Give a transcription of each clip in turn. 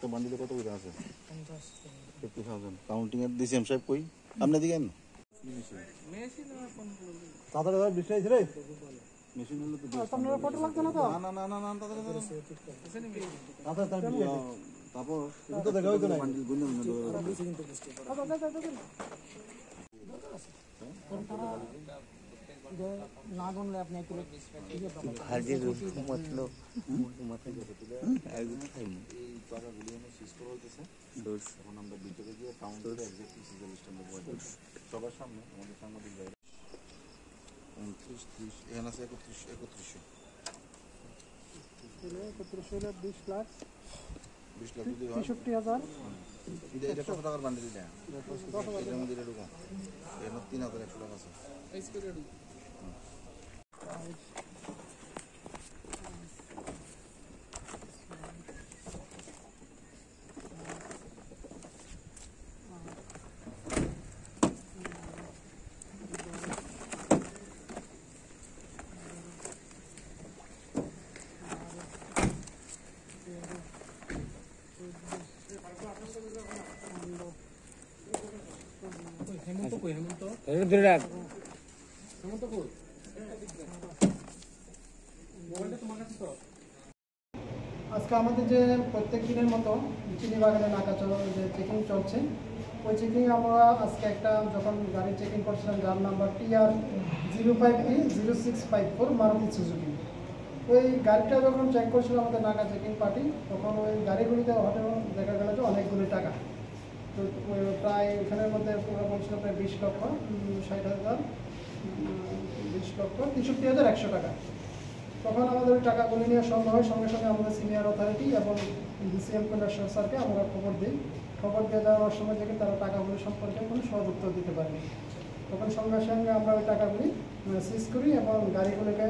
একটা বান্ডিলে কত করে আছে? 50,000 কাউন্টিং এর ডিসিএম সাহেব কই আপনি দিবেন মেশিন তাড়াতাড়ি দাও বিছাইছ রে মেশিন হলো তো আপনার ফটো লাগছে না তো না না না না তাড়াতাড়ি তারপর তো দেখা হইতো না বান্ডিল গুনন না গুনলে আপনি ভাজি মতলব মাথায় এই টাকাগুলি এনে শেষ করা হইতেছে এখন আমরা ভিতরে গিয়ে কাউন্ট করে এক্স্যাক্টলি সিজন লিস্টে বলবো সবার সামনে আমাদের সাংবাদিক ভাইরা 29 30 এখানে আছে 31 20 লাখ 63,000 এটা কত টাকার বান্ডিল এটা 10,000 এর মধ্যে ঢুকা এর 3,100 টাকা আছে এই স্কোয়ার আজকে আমাদের যে প্রত্যেক দিনের মতো চিনি বাগানে নাকা যে চেকিং চলছে ওই চেকিং আমরা আজকে একটা যখন গাড়ি চেকিং করছিলাম যার নাম্বার TR05E0654 মারুতি সুজুকি ওই গাড়িটা যখন চেক করছিল আমাদের নাকা চেকিং পার্টি তখন ওই গাড়িগুলিতে হঠাৎ দেখা গেল যে অনেকগুলি টাকা তো প্রায় এখানের মধ্যে ওরা বলছিল প্রায় 20 লক্ষ 60,000 20 লক্ষ 63,100 টাকা তখন আমাদের ওই টাকাগুলি নিয়ে সন্দেহ হয় সঙ্গে সঙ্গে আমাদের সিনিয়র অথরিটি এবং ডিসিএম কন্ডাক্টর স্যারকে আমরা খবর দিই খবর দিয়ে দেওয়ার সময় থেকে তারা টাকাগুলি সম্পর্কে কোনো সহজ উত্তর দিতে পারেনি তখন সঙ্গে সঙ্গে আমরা ওই টাকাগুলি সিজ করি এবং গাড়িগুলিকে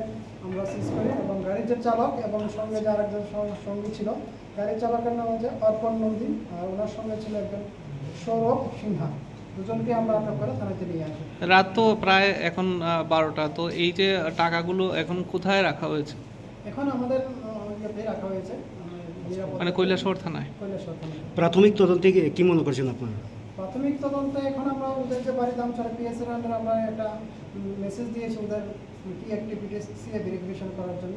আমরা সিজ করি এবং গাড়ির যে চালক এবং সঙ্গে যে আরেকজন সঙ্গী ছিল গাড়ির চালকের নাম হচ্ছে অর্পণ নন্দী আর ওনার সঙ্গে ছিল একজন সৌরভ সিনহা দুজনকে আমরা আটক করে থানাতে নিয়ে আসি রাত তো প্রায় এখন 12টা তো এই যে টাকাগুলো এখন কোথায় রাখা হয়েছে এখন আমাদের রাখা হয়েছে মানে কৈলাসহর থানায় প্রাথমিক তদন্তে কি মনে করছেন আপনারা প্রাথমিক তদন্তে এখন আমরা ওদের যে বাড়িতে আমছড়া পিএসএর আন্ডারে আমরা একটা মেসেজ দিয়েছি ওদের কি অ্যাক্টিভিটিস ভেরিফিকেশন করার জন্য